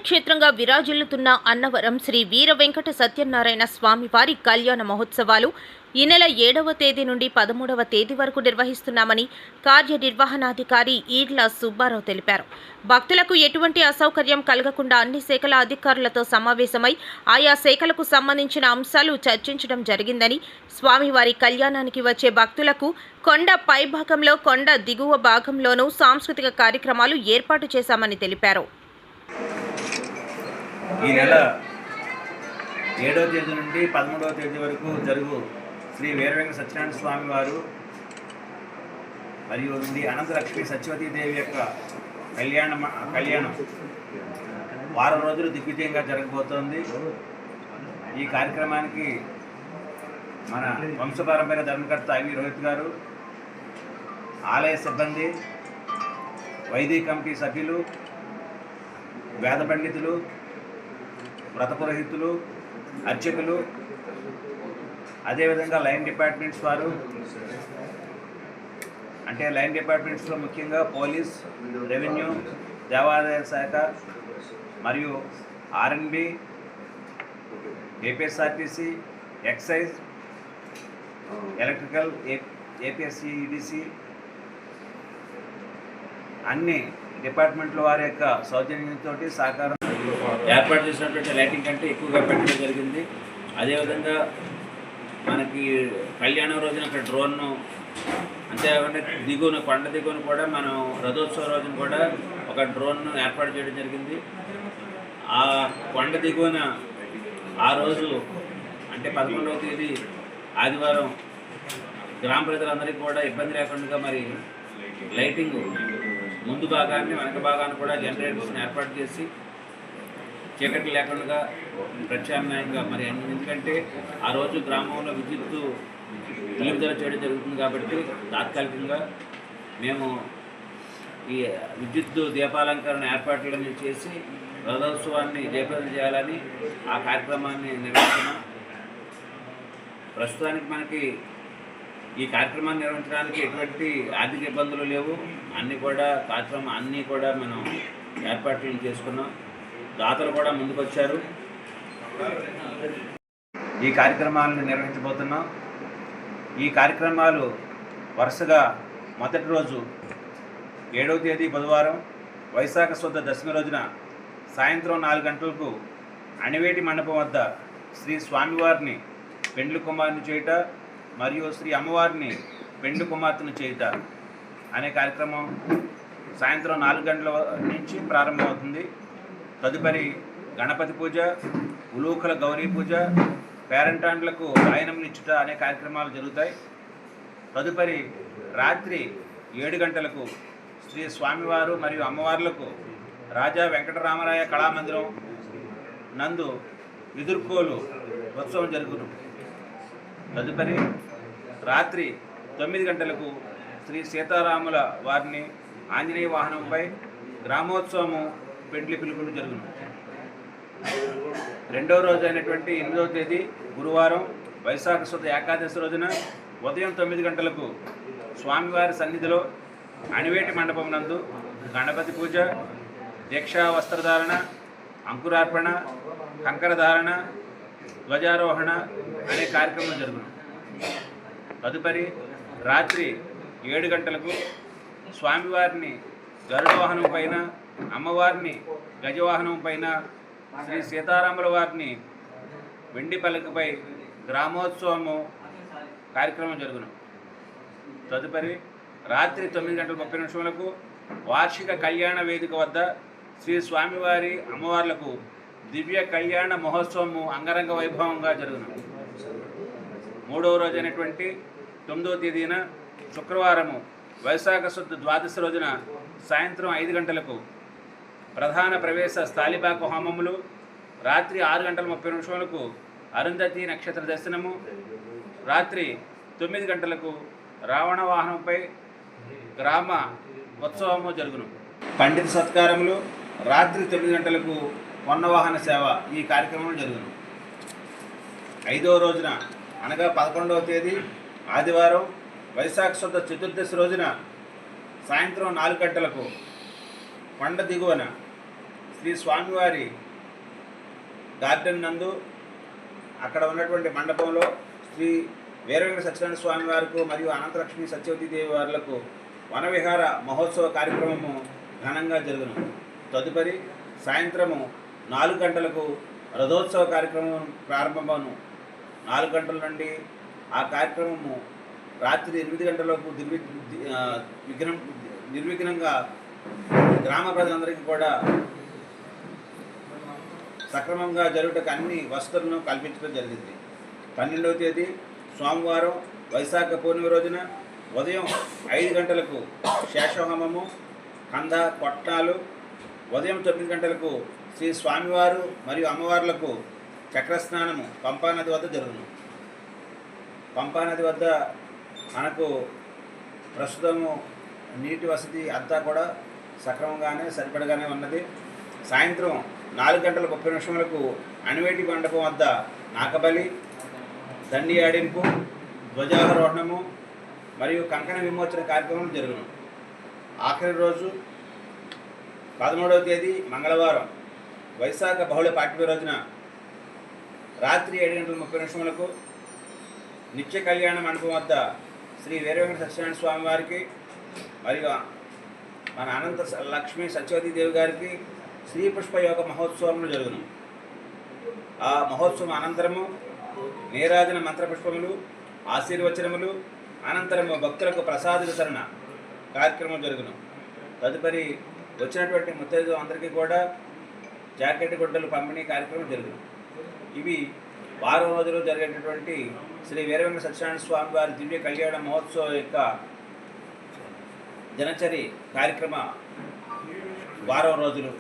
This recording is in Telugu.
పుణ్యక్షేత్రంగా విరాజిల్లుతున్న అన్నవరం శ్రీ వీర వెంకట సత్యనారాయణ స్వామి వారి కళ్యాణ మహోత్సవాలు ఈ నెల 7వ తేదీ నుండి 13వ తేదీ వరకు నిర్వహిస్తున్నామని కార్యనిర్వహణాధికారి ఈడ్ల సుబ్బారావు తెలిపారు. భక్తులకు ఎటువంటి అసౌకర్యం కలగకుండా అన్ని శాఖల అధికారులతో సమావేశమై ఆయా శాఖలకు సంబంధించిన అంశాలు చర్చించడం జరిగిందని, స్వామివారి కళ్యాణానికి వచ్చే భక్తులకు కొండ పైభాగంలో, కొండ దిగువ భాగంలోనూ సాంస్కృతిక కార్యక్రమాలు ఏర్పాటు చేశామని తెలిపారు. ఈ నెల 7వ తేదీ నుండి 13వ తేదీ వరకు జరుగు శ్రీ వీర వెంకట సత్యనారాయణ స్వామి వారు మరియు అనంతలక్ష్మి సత్యవతీదేవి యొక్క కళ్యాణం వారం రోజులు దిగ్విజయంగా జరగబోతోంది. ఈ కార్యక్రమానికి మన వంశపారంపర్య ధర్మకర్త ఐవి రోహిత్ గారు, ఆలయ సిబ్బంది, వైదిక కమిటీ సభ్యులు, వేద పండితులు, వ్రత పురోహితులు, అర్చకులు, అదేవిధంగా లైన్ డిపార్ట్మెంట్స్ వారు, అంటే లైన్ డిపార్ట్మెంట్స్లో ముఖ్యంగా పోలీస్, రెవెన్యూ, దేవాదాయ శాఖ మరియు RNB, APSRTC, excise, electrical, APSC, EDC అన్ని డిపార్ట్మెంట్ల వారి యొక్క సౌజన్యంతో సహకారం ఏర్పాటు చేసినటువంటి లైటింగ్ కంటే ఎక్కువగా పెట్టడం జరిగింది. అదేవిధంగా మనకి కళ్యాణం రోజున అక్కడ డ్రోన్ను, అంతేకాకుండా దిగువన, కొండ దిగువన కూడా మనం రథోత్సవ రోజున కూడా ఒక డ్రోన్ను ఏర్పాటు చేయడం జరిగింది. ఆ కొండ దిగువన ఆ రోజు అంటే 11వ తేదీ ఆదివారం గ్రామ ప్రజలందరికీ కూడా ఇబ్బంది లేకుండా మరి లైటింగ్ ముందు భాగాన్ని, వెనక భాగాన్ని కూడా జనరేటర్స్ని ఏర్పాటు చేసి చీకటి లేకుండా ప్రత్యామ్నాయంగా మరి ఎందుకంటే ఆ రోజు గ్రామంలో విద్యుత్తు నిలుపుదల చేయడం జరుగుతుంది కాబట్టి తాత్కాలికంగా మేము ఈ విద్యుత్తు దీపాలంకరణ ఏర్పాట్లను చేసి రథోత్సవాన్ని జయప్రదం చేయాలని ఆ కార్యక్రమాన్ని నిర్వహిస్తున్నాం. ప్రస్తుతానికి మనకి ఈ కార్యక్రమాన్ని నిర్వహించడానికి ఎటువంటి ఆర్థిక ఇబ్బందులు లేవు. అన్నీ కూడా మనం ఏర్పాట్లు చేసుకున్నాం. దాతలు కూడా ముందుకొచ్చారు. ఈ కార్యక్రమాలను నిర్వహించబోతున్నాం. ఈ కార్యక్రమాలు వరుసగా మొదటి రోజు 7వ తేదీ బుధవారం వైశాఖ శుద్ధ దశమి రోజున సాయంత్రం 4 గంటలకు అణివేటి మండపం వద్ద శ్రీ స్వామివారిని పెండ్లి కుమారుని చేయుట మరియు శ్రీ అమ్మవారిని పెండ్లి కుమార్తెను చేయుట అనే కార్యక్రమం సాయంత్రం 4 గంటల నుంచి ప్రారంభమవుతుంది. తదుపరి గణపతి పూజ, ఉలూఖల గౌరీ పూజ, పేరంటాండ్లకు వాయనంనిచ్చుట అనే కార్యక్రమాలు జరుగుతాయి. తదుపరి రాత్రి 7 గంటలకు శ్రీ స్వామివారు మరియు అమ్మవార్లకు రాజా వెంకటరామరాయ కళామందిరం నందు ఎదుర్కోలు ఉత్సవం జరుగును. తదుపరి రాత్రి 9 గంటలకు శ్రీ సీతారాముల వారిని ఆంజనేయ వాహనంపై గ్రామోత్సవము పెండ్లి పిలుపులు జరుగును. 2వ రోజు అయినటువంటి 8వ తేదీ గురువారం వైశాఖ శుద్ధ ఏకాదశి రోజున ఉదయం 9 గంటలకు స్వామివారి సన్నిధిలో అణివేటి మండపం నందు గణపతి పూజ, దీక్షా వస్త్రధారణ, అంకురార్పణ, కంకరధారణ, ధ్వజారోహణ అనే కార్యక్రమం జరుగును. తదుపరి రాత్రి 7 గంటలకు స్వామివారిని గరుడ వాహనం పైన, అమ్మవారిని గజవాహనం పైన, శ్రీ సీతారాముల వారిని వెండి పలకపై గ్రామోత్సవము కార్యక్రమం జరుగును. తదుపరి రాత్రి 9:30 వార్షిక కళ్యాణ వేదిక వద్ద శ్రీ స్వామివారి అమ్మవార్లకు దివ్య కళ్యాణ మహోత్సవము అంగరంగ వైభవంగా జరుగును. 3వ రోజు అయినటువంటి 9వ తేదీన శుక్రవారము వైశాఖ శుద్ధ ద్వాదశి రోజున సాయంత్రం 5 గంటలకు ప్రధాన ప్రవేశ స్థాళిపాక హోమములు, రాత్రి 6:30 అరుంధతి నక్షత్ర దర్శనము, రాత్రి 9 గంటలకు రావణ వాహనంపై గ్రామ ఉత్సవము జరుగును. పండిత సత్కారములు, రాత్రి 9 గంటలకు వన్నవాహన సేవ ఈ కార్యక్రమం జరుగును. 5వ రోజున అనగా 11వ తేదీ ఆదివారం వైశాఖ శుద్ధ చతుర్దశి రోజున సాయంత్రం 4 గంటలకు కొండ దిగువన శ్రీ స్వామివారి గార్డెన్ నందు అక్కడ ఉన్నటువంటి మండపంలో శ్రీ వీరవేంకట సత్యనారాయణ స్వామి వారికి మరియు అనంతలక్ష్మి సత్యవతి దేవి వారులకు వనవిహార మహోత్సవ కార్యక్రమము ఘనంగా జరుగును. తదుపరి సాయంత్రము 4 గంటలకు రథోత్సవ కార్యక్రమం ప్రారంభమవును. 4 గంటల నుండి ఆ కార్యక్రమము రాత్రి 8 గంటలకు నిర్విఘ్నంగా గ్రామ ప్రజలందరికీ కూడా సక్రమంగా జరుగుటకు అన్ని వసతులను కల్పించడం జరిగింది. 12వ తేదీ సోమవారం వైశాఖ పూర్ణిమ రోజున ఉదయం 5 గంటలకు శేషహోమము, కంద కొట్టాలు, ఉదయం 9 గంటలకు శ్రీ స్వామివారు మరియు అమ్మవార్లకు చక్రస్నానము పంపానది వద్ద జరుగును. పంపానది వద్ద మనకు ప్రస్తుతము నీటి వసతి అంతా కూడా సక్రమంగానే సరిపడగానే ఉన్నది. సాయంత్రం 4 గంటల 30 నిమిషములకు అణివేటి మండపం వద్ద నాకబలి, దండి ఆడింపు, ధ్వజారోహణము మరియు కంకణ విమోచన కార్యక్రమం జరుగును. ఆఖరి రోజు 13వ తేదీ మంగళవారం వైశాఖ బహుళ పాఠ్య రోజున రాత్రి 7 గంటల 30 నిమిషములకు నిత్య కళ్యాణ మండపం వద్ద శ్రీ వీరవేంకట సత్యనారాయణ స్వామి వారికి మరియు మన అనంత లక్ష్మి సత్యవతి దేవి గారికి శ్రీ పుష్ప యోగ మహోత్సవములు జరుగును. ఆ మహోత్సవం అనంతరము నీరాజన మంత్రపుష్పములు, ఆశీర్వచనములు, అనంతరము భక్తులకు ప్రసాద వితరణ కార్యక్రమం జరుగును. తదుపరి వచ్చినటువంటి ముత్తైదువు అందరికీ కూడా జాకెట్ గుడ్డలు పంపిణీ కార్యక్రమం జరుగును. ఇవి వారం రోజులు జరిగేటటువంటి శ్రీ వీరవేంకట సత్యనారాయణ స్వామి వారి దివ్య కళ్యాణ మహోత్సవం యొక్క దినచరి కార్యక్రమ వారం రోజులు.